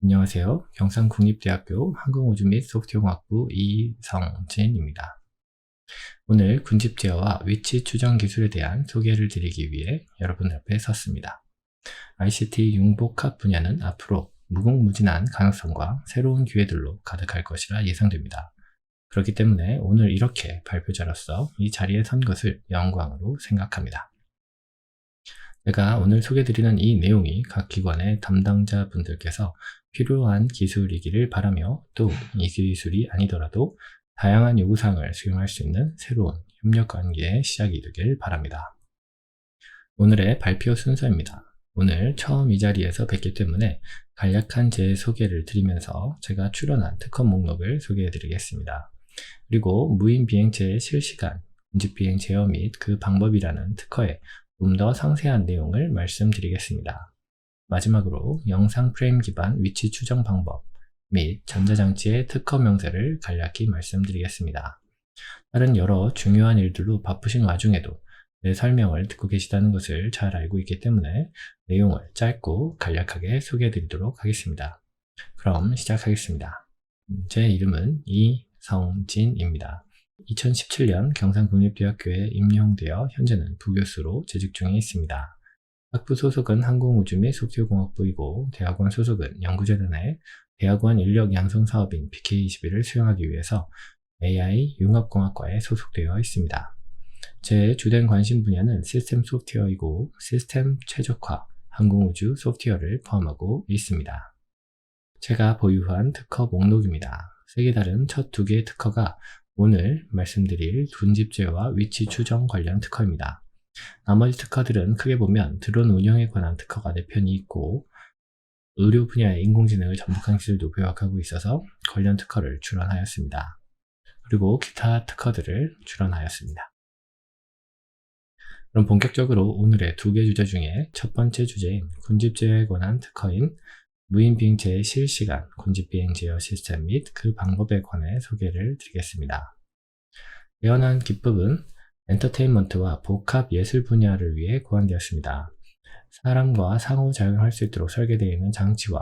안녕하세요. 경상국립대학교 항공우주 및 소프트웨어공학부 이성진입니다. 오늘 군집 제어와 위치 추정 기술에 대한 소개를 드리기 위해 여러분 앞에 섰습니다. ICT 융복합 분야는 앞으로 무궁무진한 가능성과 새로운 기회들로 가득할 것이라 예상됩니다. 그렇기 때문에 오늘 이렇게 발표자로서 이 자리에 선 것을 영광으로 생각합니다. 제가 오늘 소개드리는 이 내용이 각 기관의 담당자 분들께서 필요한 기술이기를 바라며 또 이 기술이 아니더라도 다양한 요구사항을 수용할 수 있는 새로운 협력관계의 시작이 되길 바랍니다. 오늘의 발표 순서입니다. 오늘 처음 이 자리에서 뵙기 때문에 간략한 제 소개를 드리면서 제가 출연한 특허 목록을 소개해 드리겠습니다. 그리고 무인비행체의 실시간 군집비행 제어 및 그 방법이라는 특허에 좀 더 상세한 내용을 말씀드리겠습니다. 마지막으로 영상 프레임 기반 위치 추정 방법 및 전자장치의 특허 명세를 간략히 말씀드리겠습니다. 다른 여러 중요한 일들로 바쁘신 와중에도 내 설명을 듣고 계시다는 것을 잘 알고 있기 때문에 내용을 짧고 간략하게 소개해 드리도록 하겠습니다. 그럼 시작하겠습니다. 제 이름은 이성진입니다. 2017년 경상국립대학교에 임용되어 현재는 부교수로 재직 중에 있습니다. 학부 소속은 항공우주 및 소프트웨어공학부이고 대학원 소속은 연구재단의 대학원 인력 양성 사업인 PK21을 수행하기 위해서 AI 융합공학과에 소속되어 있습니다. 제 주된 관심 분야는 시스템 소프트웨어이고 시스템 최적화, 항공우주 소프트웨어를 포함하고 있습니다. 제가 보유한 특허 목록입니다. 색이 다른 첫 두 개의 특허가 오늘 말씀드릴 군집 제어와 위치 추정 관련 특허입니다. 나머지 특허들은 크게 보면 드론 운영에 관한 특허가 4편이 있고 의료 분야의 인공지능을 접목한 기술도 보유하고 있어서 관련 특허를 출원하였습니다. 그리고 기타 특허들을 출원하였습니다. 그럼 본격적으로 오늘의 두 개 주제 중에 첫 번째 주제인 군집 제어에 관한 특허인 무인비행체의 실시간 군집비행 제어 시스템 및 그 방법에 관해 소개를 드리겠습니다. 예언한 기법은 엔터테인먼트와 복합 예술 분야를 위해 고안되었습니다. 사람과 상호작용할 수 있도록 설계되어 있는 장치와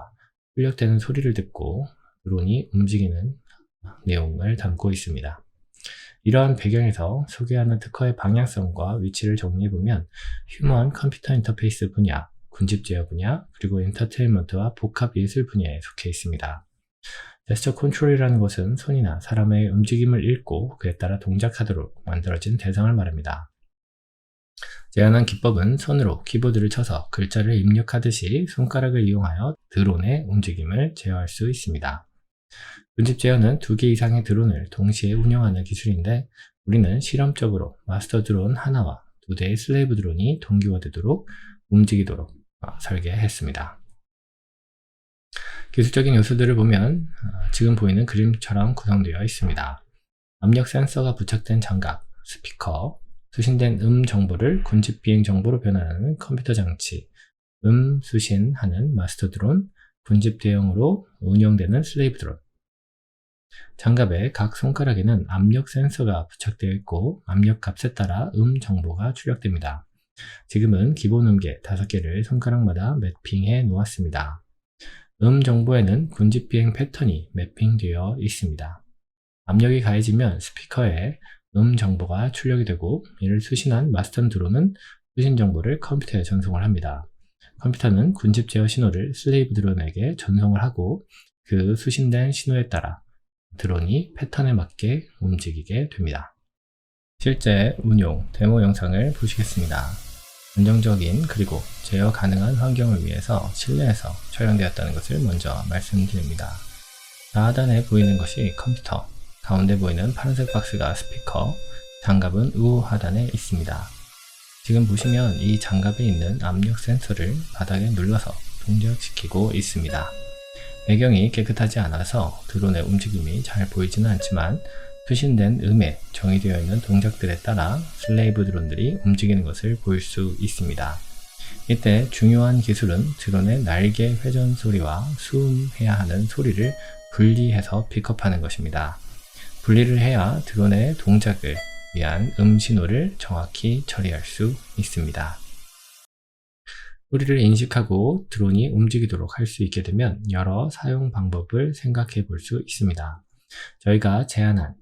출력되는 소리를 듣고 드론이 움직이는 내용을 담고 있습니다. 이러한 배경에서 소개하는 특허의 방향성과 위치를 정리해보면 휴먼 컴퓨터 인터페이스 분야, 군집 제어 분야, 그리고 엔터테인먼트와 복합 예술 분야에 속해 있습니다. 제스처 컨트롤이라는 것은 손이나 사람의 움직임을 읽고 그에 따라 동작하도록 만들어진 대상을 말합니다. 제안한 기법은 손으로 키보드를 쳐서 글자를 입력하듯이 손가락을 이용하여 드론의 움직임을 제어할 수 있습니다. 군집 제어는 2개 이상의 드론을 동시에 운영하는 기술인데 우리는 실험적으로 마스터 드론 하나와 2대의 슬레이브 드론이 동기화되도록 움직이도록 설계했습니다. 기술적인 요소들을 보면 지금 보이는 그림처럼 구성되어 있습니다. 압력 센서가 부착된 장갑, 스피커, 수신된 정보를 군집 비행 정보로 변환하는 컴퓨터 장치, 수신하는 마스터 드론, 군집 대용으로 운영되는 슬레이브 드론. 장갑의 각 손가락에는 압력 센서가 부착되어 있고 압력 값에 따라 정보가 출력됩니다. 지금은 기본 음계 5개를 손가락마다 매핑해 놓았습니다. 정보에는 군집 비행 패턴이 매핑되어 있습니다. 압력이 가해지면 스피커에 정보가 출력이 되고 이를 수신한 마스터 드론은 수신 정보를 컴퓨터에 전송을 합니다. 컴퓨터는 군집 제어 신호를 슬레이브 드론에게 전송을 하고 그 수신된 신호에 따라 드론이 패턴에 맞게 움직이게 됩니다. 실제 운용 데모 영상을 보시겠습니다. 안정적인 그리고 제어 가능한 환경을 위해서 실내에서 촬영되었다는 것을 먼저 말씀드립니다. 하단에 보이는 것이 컴퓨터, 가운데 보이는 파란색 박스가 스피커, 장갑은 우호 하단에 있습니다. 지금 보시면 이 장갑에 있는 압력 센서를 바닥에 눌러서 동작시키고 있습니다. 배경이 깨끗하지 않아서 드론의 움직임이 잘 보이지는 않지만 수신된 음에 정의되어 있는 동작들에 따라 슬레이브 드론들이 움직이는 것을 볼 수 있습니다. 이때 중요한 기술은 드론의 날개 회전 소리와 수음해야 하는 소리를 분리해서 픽업하는 것입니다. 분리를 해야 드론의 동작을 위한 신호를 정확히 처리할 수 있습니다. 소리를 인식하고 드론이 움직이도록 할 수 있게 되면 여러 사용 방법을 생각해 볼 수 있습니다. 저희가 제안한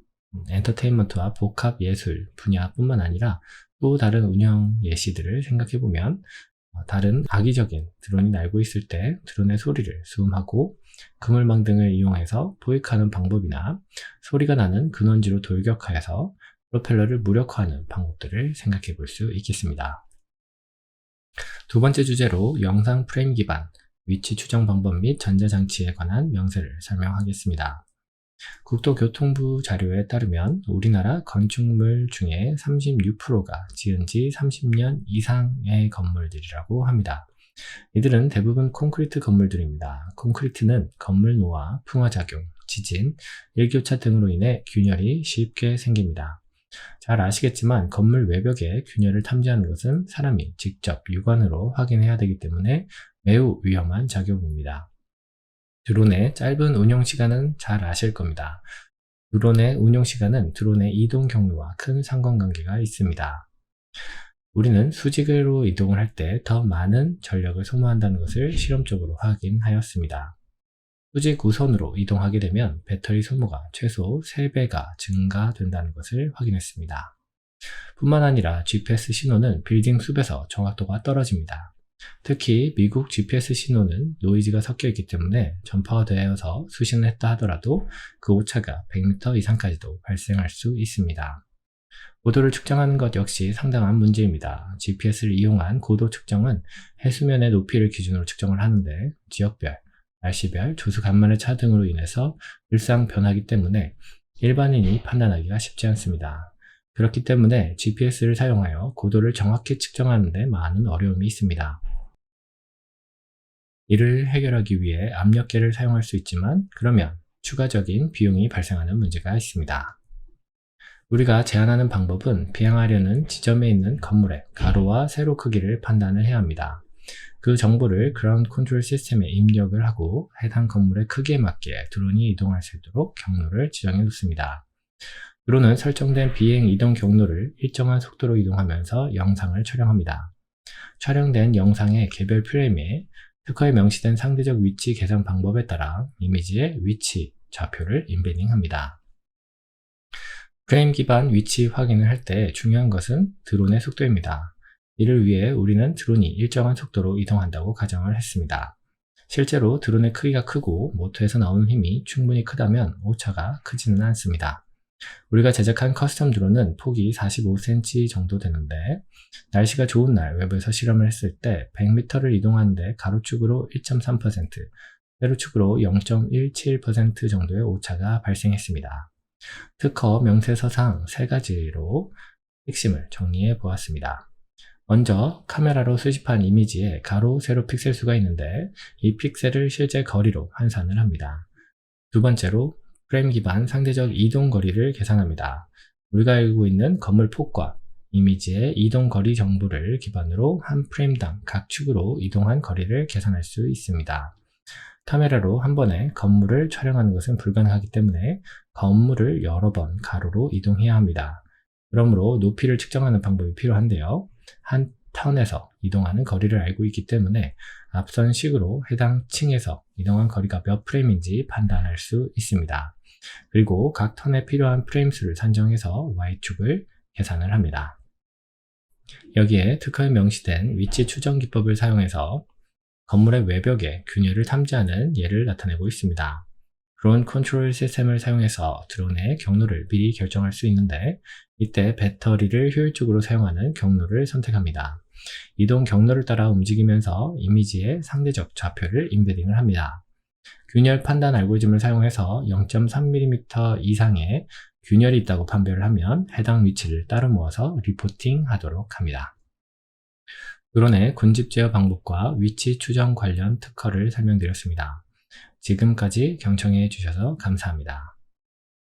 엔터테인먼트와 복합 예술 분야뿐만 아니라 또 다른 운영 예시들을 생각해 보면 다른 악의적인 드론이 날고 있을 때 드론의 소리를 수음하고 그물망 등을 이용해서 포획하는 방법이나 소리가 나는 근원지로 돌격하여서 프로펠러를 무력화하는 방법들을 생각해 볼 수 있겠습니다. 두 번째 주제로 영상 프레임 기반 위치 추정 방법 및 전자장치에 관한 명세를 설명하겠습니다. 국토교통부 자료에 따르면 우리나라 건축물 중에 36%가 지은 지 30년 이상의 건물들이라고 합니다. 이들은 대부분 콘크리트 건물들입니다. 콘크리트는 건물 노화, 풍화작용, 지진, 일교차 등으로 인해 균열이 쉽게 생깁니다. 잘 아시겠지만 건물 외벽에 균열을 탐지하는 것은 사람이 직접 육안으로 확인해야 되기 때문에 매우 위험한 작업입니다. 드론의 짧은 운용시간은 잘 아실 겁니다. 드론의 운용시간은 드론의 이동 경로와 큰 상관관계가 있습니다. 우리는 수직으로 이동을 할 때 더 많은 전력을 소모한다는 것을 실험적으로 확인하였습니다. 수직 우선으로 이동하게 되면 배터리 소모가 최소 3배가 증가된다는 것을 확인했습니다. 뿐만 아니라 GPS 신호는 빌딩 숲에서 정확도가 떨어집니다. 특히 미국 GPS 신호는 노이즈가 섞여 있기 때문에 전파가 되어서 수신을 했다 하더라도 그 오차가 100m 이상까지도 발생할 수 있습니다. 고도를 측정하는 것 역시 상당한 문제입니다. GPS를 이용한 고도 측정은 해수면의 높이를 기준으로 측정을 하는데 지역별, 날씨별, 조수 간만의 차 등으로 인해서 일상 변하기 때문에 일반인이 판단하기가 쉽지 않습니다. 그렇기 때문에 GPS를 사용하여 고도를 정확히 측정하는 데 많은 어려움이 있습니다. 이를 해결하기 위해 압력계를 사용할 수 있지만 그러면 추가적인 비용이 발생하는 문제가 있습니다. 우리가 제안하는 방법은 비행하려는 지점에 있는 건물의 가로와 세로 크기를 판단을 해야 합니다. 그 정보를 그라운드 컨트롤 시스템에 입력을 하고 해당 건물의 크기에 맞게 드론이 이동할 수 있도록 경로를 지정해 놓습니다. 드론은 설정된 비행 이동 경로를 일정한 속도로 이동하면서 영상을 촬영합니다. 촬영된 영상의 개별 프레임에 특허에 명시된 상대적 위치 계산 방법에 따라 이미지의 위치 좌표를 임베딩합니다. 프레임 기반 위치 확인을 할 때 중요한 것은 드론의 속도입니다. 이를 위해 우리는 드론이 일정한 속도로 이동한다고 가정을 했습니다. 실제로 드론의 크기가 크고 모터에서 나오는 힘이 충분히 크다면 오차가 크지는 않습니다. 우리가 제작한 커스텀 드론은 폭이 45cm 정도 되는데 날씨가 좋은 날 외부에서 실험을 했을 때 100m를 이동하는데 가로축으로 1.3%, 세로축으로 0.17% 정도의 오차가 발생했습니다. 특허 명세서상 3가지로 핵심을 정리해 보았습니다. 먼저 카메라로 수집한 이미지에 가로, 세로 픽셀 수가 있는데 이 픽셀을 실제 거리로 환산을 합니다. 두 번째로 프레임 기반 상대적 이동 거리를 계산합니다. 우리가 알고 있는 건물 폭과 이미지의 이동 거리 정보를 기반으로 한 프레임당 각 축으로 이동한 거리를 계산할 수 있습니다. 카메라로 한 번에 건물을 촬영하는 것은 불가능하기 때문에 건물을 여러 번 가로로 이동해야 합니다. 그러므로 높이를 측정하는 방법이 필요한데요. 한 턴에서 이동하는 거리를 알고 있기 때문에 앞선 식으로 해당 층에서 이동한 거리가 몇 프레임인지 판단할 수 있습니다. 그리고 각 턴에 필요한 프레임 수를 산정해서 Y축을 계산을 합니다. 여기에 특허에 명시된 위치 추정 기법을 사용해서 건물의 외벽에 균열을 탐지하는 예를 나타내고 있습니다. 드론 컨트롤 시스템을 사용해서 드론의 경로를 미리 결정할 수 있는데 이때 배터리를 효율적으로 사용하는 경로를 선택합니다. 이동 경로를 따라 움직이면서 이미지의 상대적 좌표를 임베딩을 합니다. 균열 판단 알고리즘을 사용해서 0.3mm 이상의 균열이 있다고 판별을 하면 해당 위치를 따로 모아서 리포팅 하도록 합니다. 드론의 군집 제어 방법과 위치 추정 관련 특허를 설명드렸습니다. 지금까지 경청해 주셔서 감사합니다.